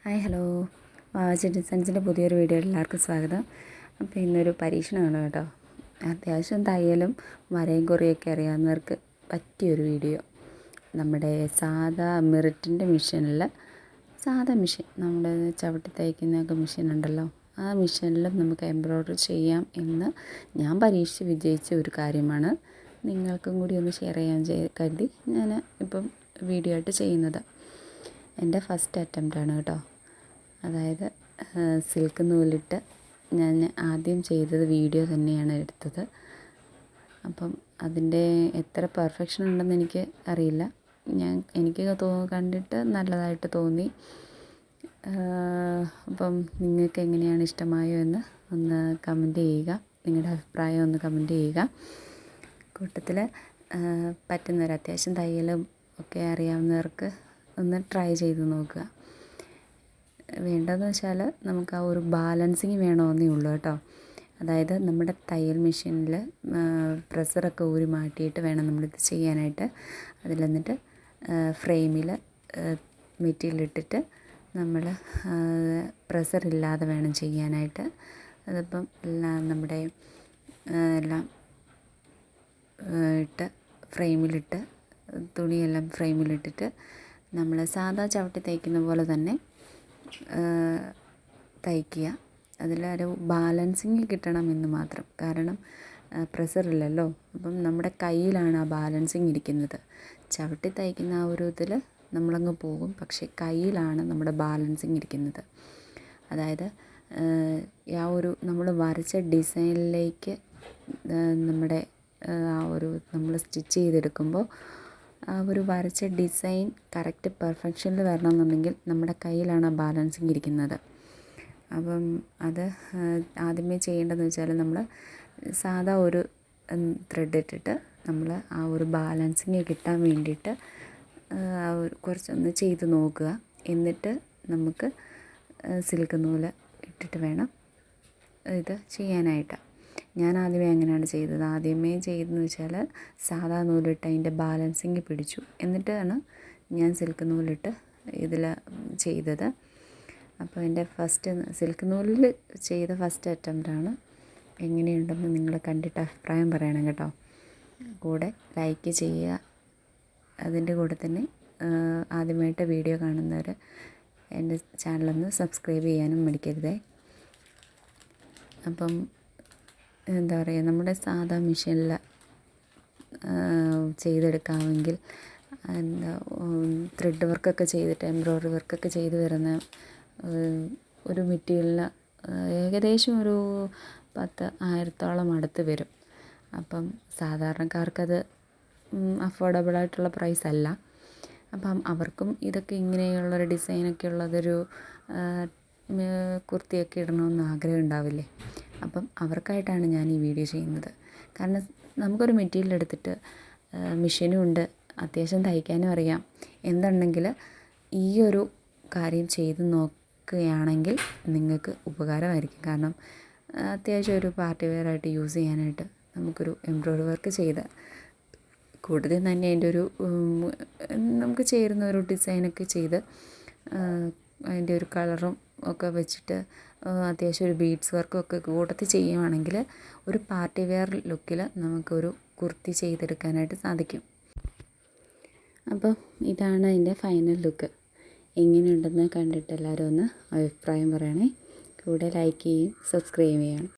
Hi hello watch ഡിസൈൻസിൻ്റെ പുതിയൊരു വീഡിയോയിൽ എല്ലാവർക്കും സ്വാഗതം. അപ്പോൾ ഇന്നൊരു പരീക്ഷണമാണ് കേട്ടോ. അത്യാവശ്യം തയ്യലും വരയും കുറിയൊക്കെ അറിയാവുന്നവർക്ക് പറ്റിയൊരു വീഡിയോ. നമ്മുടെ സാധാ മിറിറ്റിൻ്റെ മെഷീനിൽ മെഷീൻ നമ്മുടെ ചവിട്ടി തയ്ക്കുന്നൊക്കെ മെഷീൻ ഉണ്ടല്ലോ, ആ മെഷീനിലും നമുക്ക് എംബ്രോയ്ഡറി ചെയ്യാം എന്ന് ഞാൻ പരീക്ഷിച്ച് വിജയിച്ച ഒരു കാര്യമാണ്. നിങ്ങൾക്കും കൂടി ഒന്ന് ഷെയർ ചെയ്യാൻ കരുതി ഞാൻ ഇപ്പം വീഡിയോ ആയിട്ട് ചെയ്യുന്നത്. എൻ്റെ ഫസ്റ്റ് അറ്റംപ്റ്റാണ് കേട്ടോ. അതായത് സിൽക്ക് നൂലിട്ട് ഞാൻ ആദ്യം ചെയ്തത് വീഡിയോ തന്നെയാണ് എടുത്തത്. അപ്പം അതിൻ്റെ എത്ര പെർഫെക്ഷൻ ഉണ്ടെന്ന് എനിക്ക് അറിയില്ല. എനിക്ക് കണ്ടിട്ട് നല്ലതായിട്ട് തോന്നി. അപ്പം നിങ്ങൾക്ക് എങ്ങനെയാണ് ഇഷ്ടമായോ എന്ന് ഒന്ന് കമൻറ്റ് ചെയ്യുക. നിങ്ങളുടെ അഭിപ്രായം ഒന്ന് കമൻറ്റ് ചെയ്യുക. കൂട്ടത്തിൽ പറ്റുന്നവർ അത്യാവശ്യം തയ്യലും ഒക്കെ അറിയാവുന്നവർക്ക് ഒന്ന് ട്രൈ ചെയ്ത് നോക്കുക. വേണ്ടതെന്ന് വെച്ചാൽ നമുക്ക് ആ ഒരു ബാലൻസിങ് വേണമെന്നേ ഉള്ളൂ കേട്ടോ. അതായത് നമ്മുടെ തയ്യൽ മെഷീനിൽ പ്രഷറൊക്കെ ഊരി മാറ്റിയിട്ട് വേണം നമ്മളിത് ചെയ്യാനായിട്ട്. അതിലെന്നിട്ട് ഫ്രെയിമിൽ മെറ്റീരിയൽ ഇട്ടിട്ട് നമ്മൾ പ്രഷറില്ലാതെ വേണം ചെയ്യാനായിട്ട്. അതിപ്പം എല്ലാം നമ്മുടെ എല്ലാം ഇട്ട് ഫ്രെയിമിലിട്ട് തുണിയെല്ലാം ഫ്രെയിമിലിട്ടിട്ട് നമ്മൾ സാധാ ചവിട്ടി തയ്ക്കുന്ന പോലെ തന്നെ തയ്ക്കുക. അതിലൊരു ബാലൻസിങ് കിട്ടണമെന്ന് മാത്രം. കാരണം പ്രഷറില്ലല്ലോ, അപ്പം നമ്മുടെ കയ്യിലാണ് ആ ബാലൻസിങ് ഇരിക്കുന്നത്. ചവിട്ടി തയ്ക്കുന്ന ആ ഒരു ഇതിൽ നമ്മളങ്ങ് പോകും, പക്ഷേ കയ്യിലാണ് നമ്മുടെ ബാലൻസിങ് ഇരിക്കുന്നത്. അതായത് ആ ഒരു നമ്മൾ വരച്ച ഡിസൈനിലേക്ക് നമ്മുടെ ആ ഒരു നമ്മൾ സ്റ്റിച്ച് ചെയ്തെടുക്കുമ്പോൾ ആ ഒരു വരച്ച ഡിസൈൻ കറക്റ്റ് പെർഫെക്ഷനിൽ വരണമെന്നുണ്ടെങ്കിൽ നമ്മുടെ കയ്യിലാണ് ആ ബാലൻസിങ് ഇരിക്കുന്നത്. അപ്പം അത് ആദ്യമേ ചെയ്യേണ്ടതെന്ന് വെച്ചാൽ നമ്മൾ സാധാ ഒരു ത്രെഡ് ഇട്ടിട്ട് നമ്മൾ ആ ഒരു ബാലൻസിങ് കിട്ടാൻ വേണ്ടിയിട്ട് കുറച്ചൊന്ന് ചെയ്ത് നോക്കുക. എന്നിട്ട് നമുക്ക് സിൽക്ക് നൂല് ഇട്ടിട്ട് വേണം ഇത് ചെയ്യാനായിട്ട്. ഞാൻ ആദ്യമേ അങ്ങനെയാണ് ചെയ്തത്. ആദ്യമേ ചെയ്തതെന്ന് വെച്ചാൽ സാധാ നൂലിട്ട് അതിൻ്റെ ബാലൻസിങ് പിടിച്ചു. എന്നിട്ടാണ് ഞാൻ സിൽക്ക് നൂലിട്ട് ഇതിൽ ചെയ്തത്. അപ്പോൾ എൻ്റെ ഫസ്റ്റ് സിൽക്ക് നൂലിൽ ചെയ്ത ഫസ്റ്റ് അറ്റംപ്റ്റാണ്. എങ്ങനെയുണ്ടെന്ന് നിങ്ങൾ കണ്ടിട്ട് അഭിപ്രായം പറയണം കേട്ടോ. കൂടെ ലൈക്ക് ചെയ്യുക. അതിൻ്റെ കൂടെ തന്നെ ആദ്യമായിട്ട് വീഡിയോ കാണുന്നവർ എൻ്റെ ചാനലൊന്ന് സബ്സ്ക്രൈബ് ചെയ്യാനും മടിക്കരുതേ. അപ്പം എന്താ പറയുക, നമ്മുടെ സാധാ മെഷീനിൽ ചെയ്തെടുക്കാമെങ്കിൽ എന്താ ത്രെഡ് വർക്കൊക്കെ ചെയ്തിട്ട് എംബ്രോയ്ഡറി വർക്കൊക്കെ ചെയ്ത് വരുന്ന ഒരു മെറ്റീരിയലിന് ഏകദേശം ഒരു 10,000-ഓളം അടുത്ത് വരും. അപ്പം സാധാരണക്കാർക്കത് അഫോർഡബിളായിട്ടുള്ള പ്രൈസ് അല്ല. അപ്പം അവർക്കും ഇതൊക്കെ ഇങ്ങനെയുള്ളൊരു ഡിസൈനൊക്കെ ഉള്ളതൊരു കുർത്തിയൊക്കെ ഇടണമെന്ന് ആഗ്രഹം ഉണ്ടാവില്ലേ. അപ്പം അവർക്കായിട്ടാണ് ഞാൻ ഈ വീഡിയോ ചെയ്യുന്നത്. കാരണം നമുക്കൊരു മെറ്റീരിയൽ എടുത്തിട്ട് മെഷീനും ഉണ്ട്, അത്യാവശ്യം തയ്ക്കാനും അറിയാം എന്നുണ്ടെങ്കിൽ ഈ ഒരു കാര്യം ചെയ്ത് നോക്കുകയാണെങ്കിൽ നിങ്ങൾക്ക് ഉപകാരമായിരിക്കും. കാരണം അത്യാവശ്യം ഒരു പാർട്ടി വെയർ ആയിട്ട് യൂസ് ചെയ്യാനായിട്ട് നമുക്കൊരു എംബ്രോയ്ഡറി വർക്ക് ചെയ്ത് കൂടുതൽ തന്നെ അതിൻ്റെ ഒരു നമുക്ക് ചേരുന്ന ഒരു ഡിസൈനൊക്കെ ചെയ്ത് അതിൻ്റെ ഒരു കളറും ഒക്കെ വെച്ചിട്ട് അത്യാവശ്യം ഒരു ബീഡ്സ് വർക്കൊക്കെ കൂട്ടത്തിൽ ചെയ്യുവാണെങ്കിൽ ഒരു പാർട്ടി വെയർ ലുക്കിൽ നമുക്കൊരു കുർത്തി ചെയ്തെടുക്കാനായിട്ട് സാധിക്കും. അപ്പോൾ ഇതാണ് അതിൻ്റെ ഫൈനൽ ലുക്ക്. എങ്ങനെയുണ്ടെന്ന് കണ്ടിട്ട് എല്ലാവരും ഒന്ന് അഭിപ്രായം പറയണേ. കൂടെ ലൈക്ക് ചെയ്യും, സബ്സ്ക്രൈബ് ചെയ്യണം.